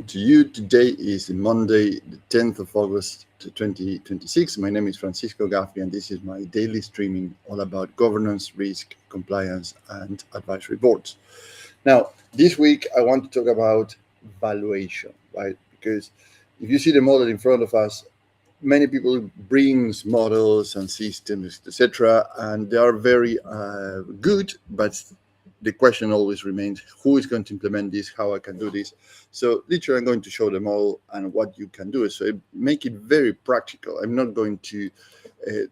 to you. Today is Monday, the 10th of August 2026. My name is Francisco Gaffney, and this is my daily streaming all about governance, risk, compliance, and advisory boards. Now, this week I want to talk about valuation, right? Because if you see the model in front of us, many people brings models and systems, etc., and they are very good, but the question always remains, who is going to implement this, how I can do this. So literally I'm going to show them all and what you can do. So make it very practical. I'm not going to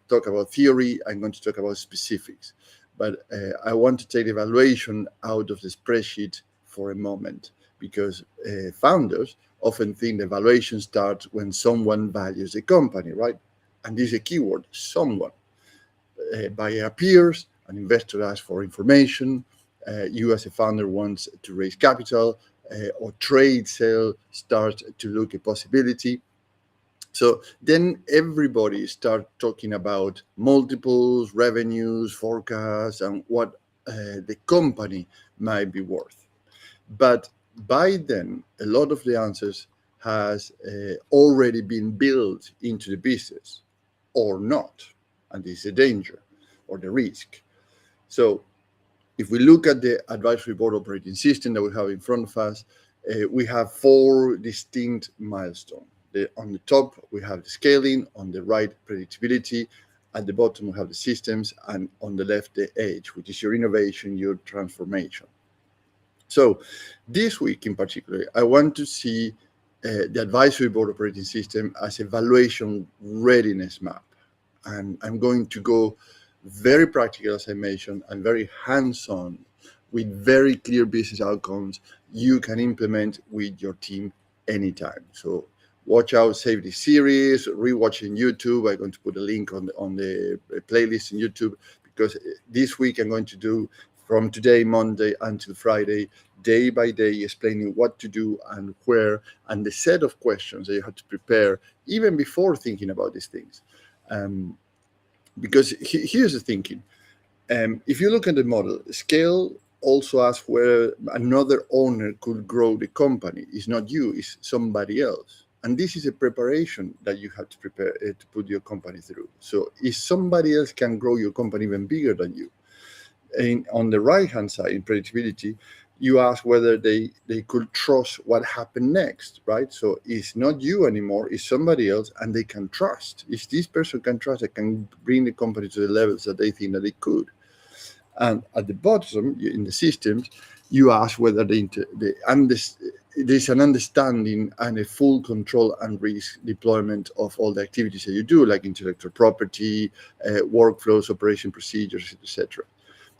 talk about theory, I'm going to talk about specifics. But I want to take the evaluation out of the spreadsheet for a moment, because founders often think the evaluation starts when someone values a company, right? And this is a keyword, someone. Buyer appears, an investor asks for information, you as a founder wants to raise capital, or trade sale starts to look a possibility. So then everybody start talking about multiples, revenues, forecasts, and what the company might be worth. But by then, a lot of the answers has already been built into the business or not. And this is a danger or the risk. So if we look at the advisory board operating system that we have in front of us, we have four distinct milestones. On the top, we have the scaling, on the right, predictability, at the bottom, we have the systems, and on the left, the edge, which is your innovation, your transformation. So this week in particular, I want to see the advisory board operating system as a valuation readiness map. And I'm going to go very practical, as I mentioned, and very hands-on with very clear business outcomes you can implement with your team anytime. So watch out, save this series, rewatch in YouTube. I'm going to put a link on the playlist in YouTube, because this week I'm going to do from today, Monday, until Friday, day by day, explaining what to do and where, and the set of questions that you have to prepare even before thinking about these things. Because here's the thinking. If you look at the model, scale also asks where another owner could grow the company. It's not you, it's somebody else. And this is a preparation that you have to prepare to put your company through. So if somebody else can grow your company even bigger than you, and on the right-hand side, in predictability, you ask whether they could trust what happened next, right? So it's not you anymore, it's somebody else, and they can trust. If this person can trust, they can bring the company to the levels that they think that they could. And at the bottom, in the systems, you ask whether there's an understanding and a full control and risk deployment of all the activities that you do, like intellectual property, workflows, operation procedures, etc.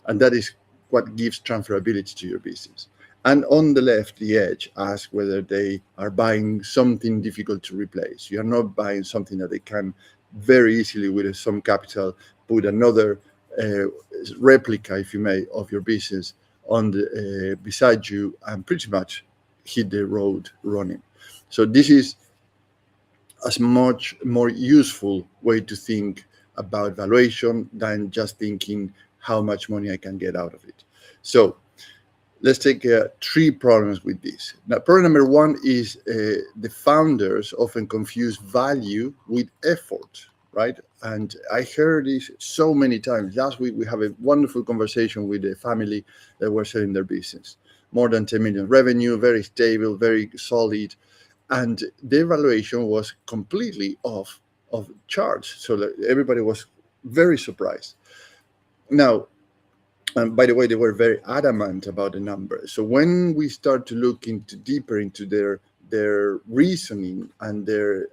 And that is what gives transferability to your business. And on the left, the edge, ask whether they are buying something difficult to replace. You are not buying something that they can very easily, with some capital, put another replica, if you may, of your business on the beside you and pretty much hit the road running. So this is a much more useful way to think about valuation than just thinking how much money I can get out of it. So let's take three problems with this. Now, problem number one is the founders often confuse value with effort, right? And I heard this so many times. Last week, we have a wonderful conversation with a family that were selling their business. More than 10 million revenue, very stable, very solid. And the valuation was completely off of charts. So that everybody was very surprised. Now, and by the way, they were very adamant about the number. So when we start to look deeper into their reasoning and their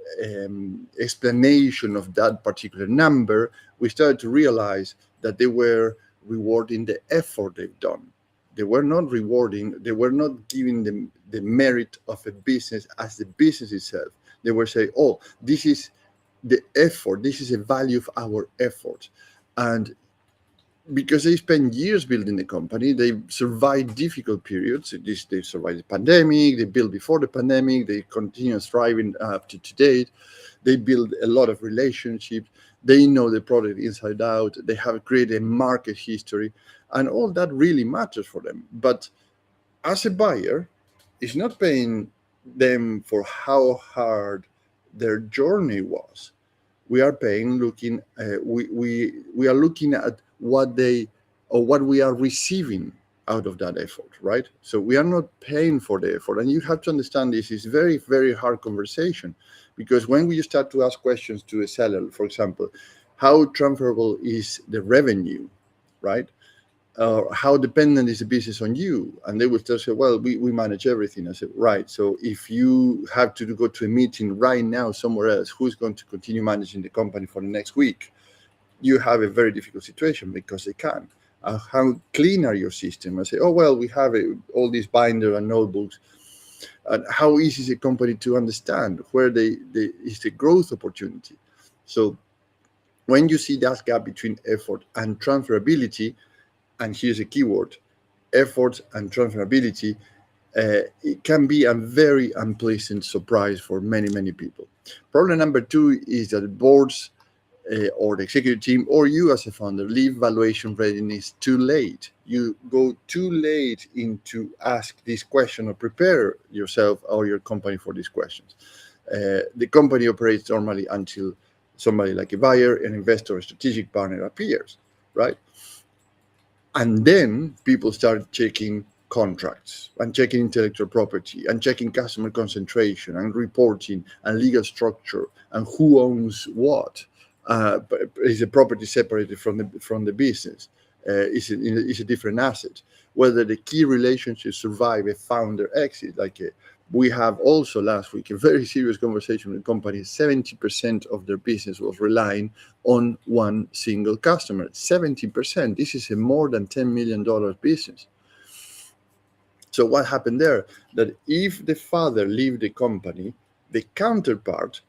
explanation of that particular number, we started to realize that they were rewarding the effort they've done. They were not giving them the merit of a business as the business itself. They were saying, oh, this is the effort, this is a value of our effort. And because they spent years building the company, they survived difficult periods. They survived the pandemic, they built before the pandemic, they continue thriving up to date. They build a lot of relationships. They know the product inside out. They have created a market history, and all that really matters for them. But as a buyer, it's not paying them for how hard their journey was. We are paying looking we are looking at what they or what we are receiving out of that effort, right? So we are not paying for the effort, and you have to understand this is very, very hard conversation, because when we start to ask questions to a seller, for example, how transferable is the revenue, right? How dependent is the business on you? And they will still say, well, we manage everything. I said, right. So if you have to go to a meeting right now somewhere else, who's going to continue managing the company for the next week? You have a very difficult situation because they can. How clean are your system? I say, oh, well, we have all these binder and notebooks. And how easy is a company to understand where is the growth opportunity? So when you see that gap between effort and transferability, and here's a keyword, effort and transferability, it can be a very unpleasant surprise for many, many people. Problem number two is that boards or the executive team or you as a founder leave valuation readiness too late. You go too late into ask this question or prepare yourself or your company for these questions. The company operates normally until somebody like a buyer, an investor, a strategic partner appears, right? And then people start checking contracts and checking intellectual property and checking customer concentration and reporting and legal structure and who owns what. Is the property separated from the business? Is a different asset? Whether the key relationships survive a founder exit, we have also last week a very serious conversation with companies. 70% of their business was relying on one single customer. 70%. This is a more than $10 million business. So what happened there? That if the father leaves the company, the counterpart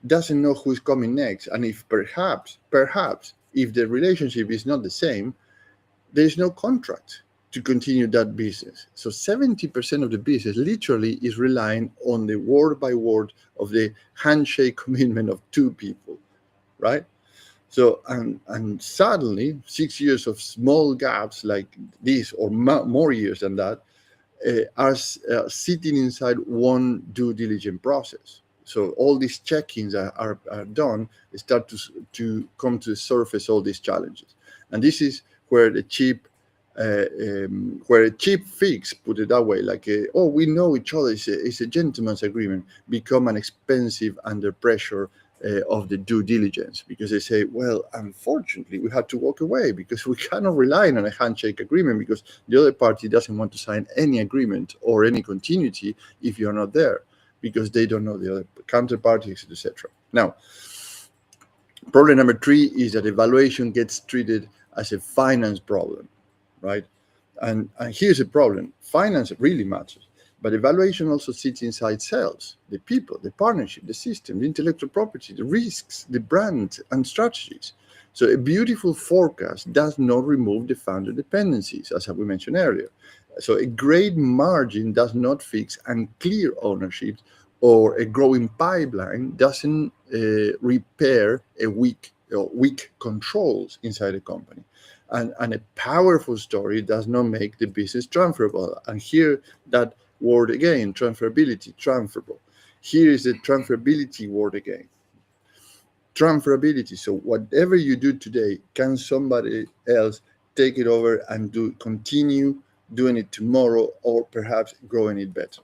doesn't know who's coming next. And if perhaps, if the relationship is not the same, there's no contract to continue that business. So 70% of the business literally is relying on the word by word of the handshake commitment of two people, right? So, and suddenly 6 years of small gaps like this, or more years than that, are sitting inside one due diligence process. So all these check-ins are done, they start to come to the surface, all these challenges. And this is where the cheap fix, put it that way, we know each other, it's a gentleman's agreement, become an expensive under pressure of the due diligence, because they say, well, unfortunately, we had to walk away because we cannot rely on a handshake agreement because the other party doesn't want to sign any agreement or any continuity if you're not there, because they don't know the other counterparties, etc. Now, problem number three is that evaluation gets treated as a finance problem, right? And here's the problem. Finance really matters, but evaluation also sits inside sales, the people, the partnership, the system, the intellectual property, the risks, the brand, and strategies. So a beautiful forecast does not remove the founder dependencies, as we mentioned earlier. So a great margin does not fix unclear ownership, or a growing pipeline doesn't repair a weak controls inside a company. And a powerful story does not make the business transferable. And here, that word again, transferability, transferable. Here is the transferability word again. Transferability. So whatever you do today, can somebody else take it over and continue doing it tomorrow, or perhaps growing it better?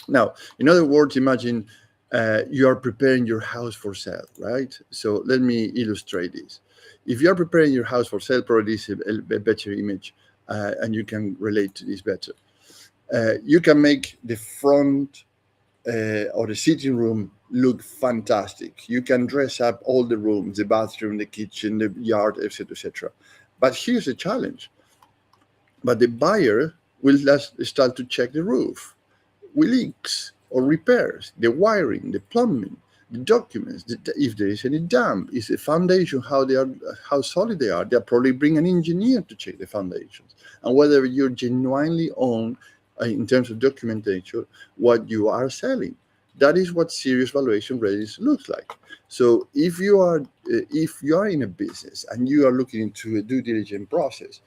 Now, in other words, imagine you are preparing your house for sale, right? So let me illustrate this. If you are preparing your house for sale, probably this is a better image, and you can relate to this better. You can make the front or the sitting room look fantastic. You can dress up all the rooms, the bathroom, the kitchen, the yard, etc., etc. But here's the challenge. But the buyer will start to check the roof, with leaks or repairs, the wiring, the plumbing, the documents, if there is any damp, is the foundation, how solid they are. They'll probably bring an engineer to check the foundations, and whether you're genuinely own in terms of documentation what you are selling. That is what serious valuation readiness looks like. So if you are in a business and you are looking into a due diligence process,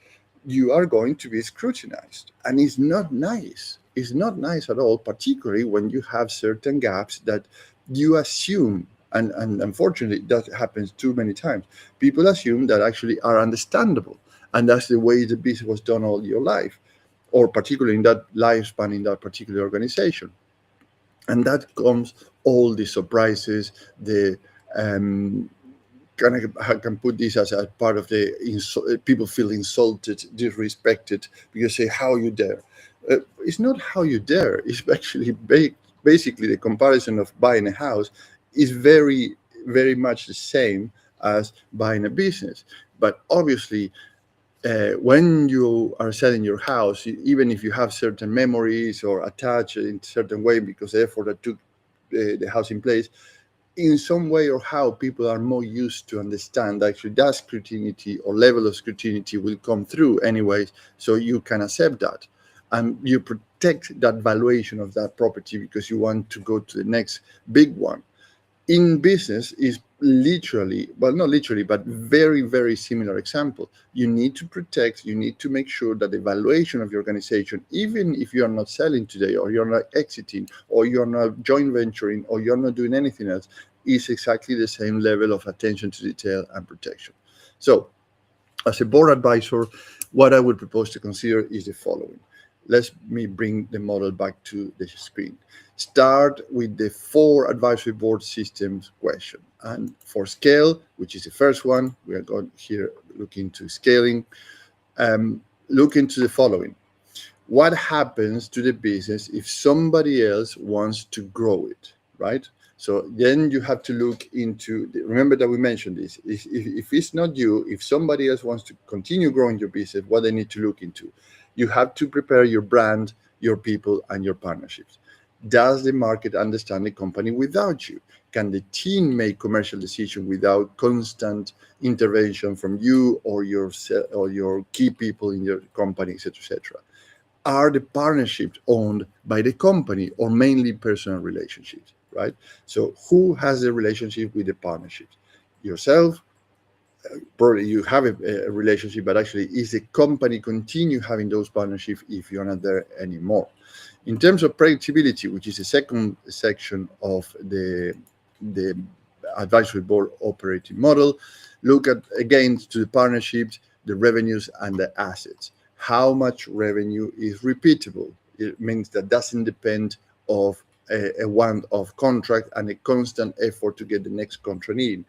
you are going to be scrutinized, and it's not nice. is not nice at all, particularly when you have certain gaps that you assume, and unfortunately that happens too many times. People assume that actually are understandable, and that's the way the business was done all your life, or particularly in that lifespan in that particular organization. And that comes all the surprises, the I can put this as a part of the people feel insulted, disrespected, because say, how you dare? It's not how you dare. It's actually basically the comparison of buying a house is very, very much the same as buying a business. But obviously, when you are selling your house, even if you have certain memories or attached in a certain way because the effort that took the house in place, in some way or how people are more used to understand actually that scrutiny or level of scrutiny will come through anyways, so you can accept that and you protect that valuation of that property because you want to go to the next big one. In business is literally, well, not literally, but very, very similar example. You need to protect, you need to make sure that the valuation of your organization, even if you are not selling today or you're not exiting or you're not joint venturing or you're not doing anything else, is exactly the same level of attention to detail and protection. So as a board advisor, what I would propose to consider is the following. Let me bring the model back to the screen. Start with the 4 advisory board systems question. And for scale, which is the first one, we are going here looking into scaling. Look into the following. What happens to the business if somebody else wants to grow it, right? So then you have to look into, remember that we mentioned this, if it's not you, if somebody else wants to continue growing your business, what they need to look into. You have to prepare your brand, your people, and your partnerships. Does the market understand the company without you? Can the team make commercial decisions without constant intervention from you or your key people in your company, etc., etc.? Are the partnerships owned by the company or mainly personal relationships, right? So who has the relationship with the partnerships? Yourself, probably you have a relationship, but actually is the company continue having those partnerships if you're not there anymore? In terms of predictability, which is the second section of the advisory board operating model, look at again to the partnerships, the revenues, and the assets. How much revenue is repeatable? It means that doesn't depend of a one-off contract and a constant effort to get the next contract in,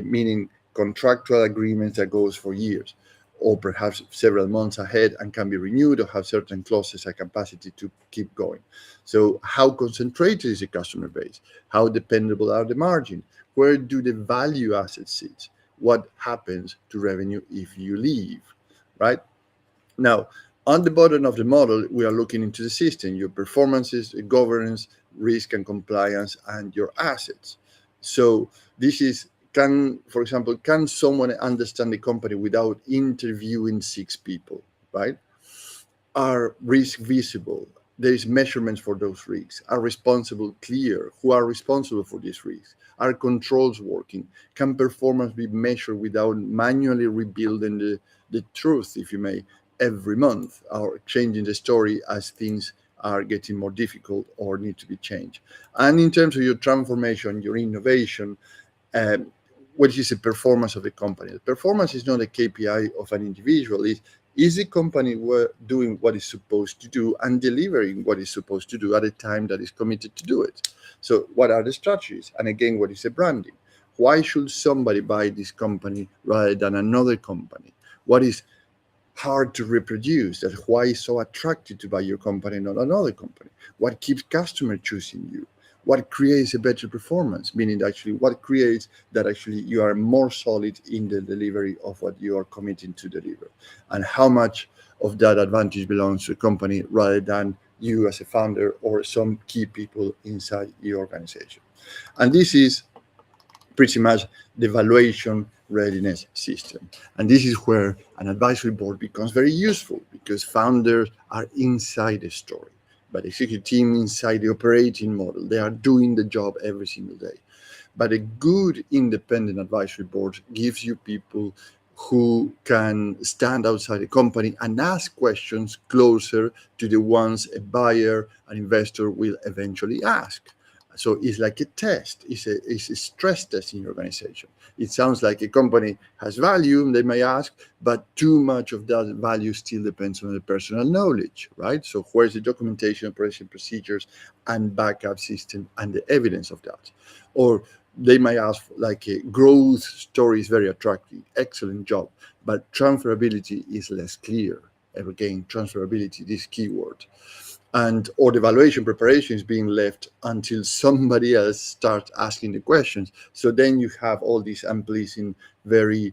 meaning contractual agreements that goes for years or perhaps several months ahead and can be renewed or have certain clauses and capacity to keep going. So how concentrated is the customer base? How dependable are the margins? Where do the value assets sit? What happens to revenue if you leave, right? Now, on the bottom of the model, we are looking into the system, your performances, governance, risk and compliance, and your assets. So this is, for example, can someone understand the company without interviewing 6 people, right? Are risks visible? There is measurements for those risks. Are responsible clear? Who are responsible for these risks? Are controls working? Can performance be measured without manually rebuilding the truth, if you may, every month, or changing the story as things are getting more difficult or need to be changed? And in terms of your transformation, your innovation, what is the performance of the company? The performance is not a KPI of an individual. Is the company doing what it's supposed to do and delivering what it's supposed to do at a time that is committed to do it? So what are the strategies? And again, what is the branding? Why should somebody buy this company rather than another company? What is hard to reproduce? That why is so attractive to buy your company, not another company? What keeps customers choosing you? What creates a better performance? Meaning actually what creates that actually you are more solid in the delivery of what you are committing to deliver, and how much of that advantage belongs to the company rather than you as a founder or some key people inside your organization. And this is pretty much the valuation readiness system. And this is where an advisory board becomes very useful because founders are inside the story, but the executive team inside the operating model. They are doing the job every single day. But a good independent advisory board gives you people who can stand outside the company and ask questions closer to the ones a buyer, an investor will eventually ask. So it's like a test, it's a stress test in your organization. It sounds like a company has value, they may ask, but too much of that value still depends on the personal knowledge, right? So where's the documentation, operation procedures, and backup system and the evidence of that? Or they may ask, like, a growth story is very attractive, excellent job, but transferability is less clear. Again, transferability, this keyword. And or the valuation preparation is being left until somebody else starts asking the questions. So then you have all these unpleasant, very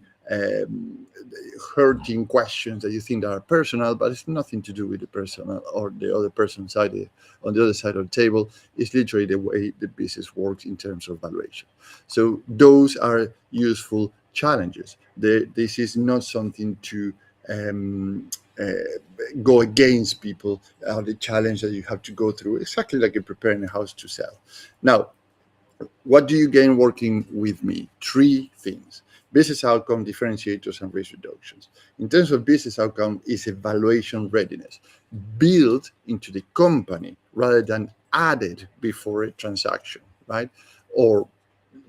hurting questions that you think are personal, but it's nothing to do with the person or the other person on the other side of the table. It's literally the way the business works in terms of valuation. So those are useful challenges. This is not something to go against people, the challenge that you have to go through, exactly like you're preparing a house to sell. Now, what do you gain working with me? 3 things: business outcome, differentiators, and risk reductions. In terms of business outcome, is evaluation readiness, built into the company rather than added before a transaction, right? Or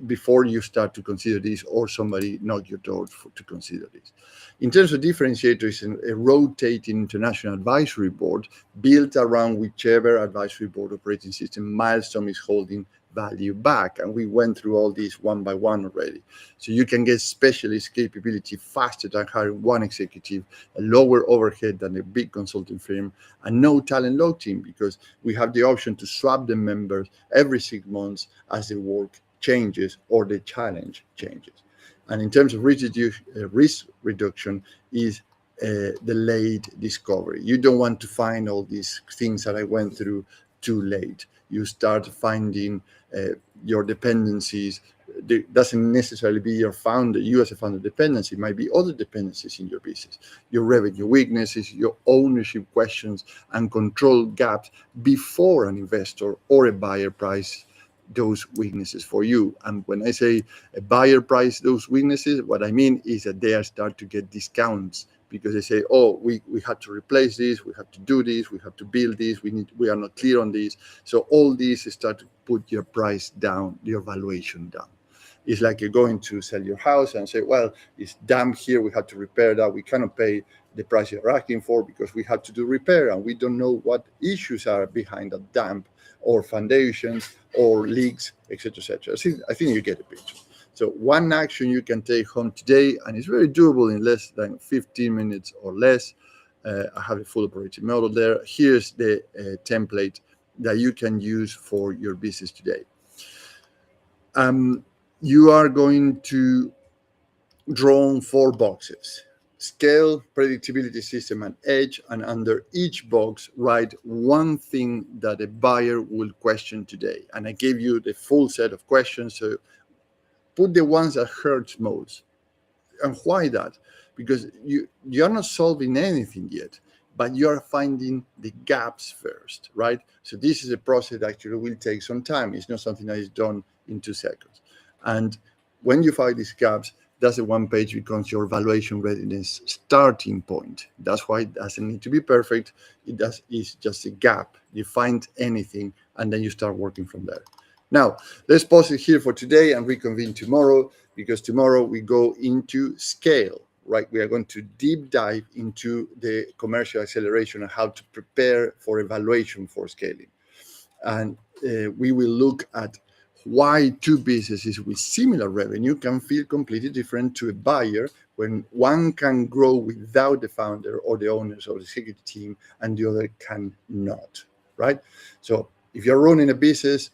before you start to consider this, or somebody knock your door to consider this. In terms of differentiators, a rotating international advisory board built around whichever advisory board operating system milestone is holding value back. And we went through all these one by one already. So you can get specialist capability faster than hiring one executive, a lower overhead than a big consulting firm, and no talent lock team, because we have the option to swap the members every 6 months as the work changes or the challenge changes. And in terms of risk reduction is delayed discovery. You don't want to find all these things that I went through too late. You start finding your dependencies. It doesn't necessarily be you as a founder dependency. It might be other dependencies in your business, your revenue weaknesses, your ownership questions, and control gaps before an investor or a buyer price those weaknesses for you. And when I say a buyer price those weaknesses, what I mean is that they start to get discounts because they say, oh, we have to replace this, we have to do this, we have to build this, we are not clear on this. So all these start to put your price down, your valuation down. It's like you're going to sell your house and say, well, it's damp here, we have to repair that, we cannot pay the price you're asking for because we have to do repair and we don't know what issues are behind that damp or foundations or leaks, etc., etc. I think you get the picture. So one action you can take home today, and it's very doable in less than 15 minutes or less. I have a full operating model there. Here's the template that you can use for your business today. You are going to draw on 4 boxes: scale, predictability, system, and edge. And under each box, write one thing that a buyer will question today. And I gave you the full set of questions. So put the ones that hurts most. And why that? Because you're not solving anything yet, but you're finding the gaps first, right? So this is a process that actually will take some time. It's not something that is done in 2 seconds. And when you find these gaps, that's the one page becomes your valuation readiness starting point. That's why it doesn't need to be perfect. It's just a gap. You find anything, and then you start working from there. Now, let's pause it here for today and reconvene tomorrow, because tomorrow we go into scale, right? We are going to deep dive into the commercial acceleration and how to prepare for evaluation for scaling. And we will look at why 2 businesses with similar revenue can feel completely different to a buyer when one can grow without the founder or the owners or the executive team and the other cannot, right? So if you're running a business,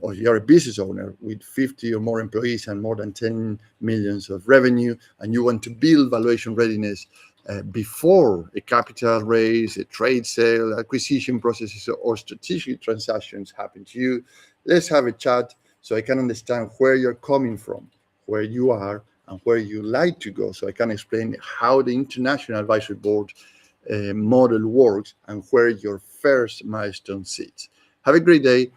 or you're a business owner with 50 or more employees and more than 10 millions of revenue, and you want to build valuation readiness before a capital raise, a trade sale, acquisition processes, or strategic transactions happen to you, let's have a chat so I can understand where you're coming from, where you are, and where you like to go, so I can explain how the International Advisory Board model works and where your first milestone sits. Have a great day.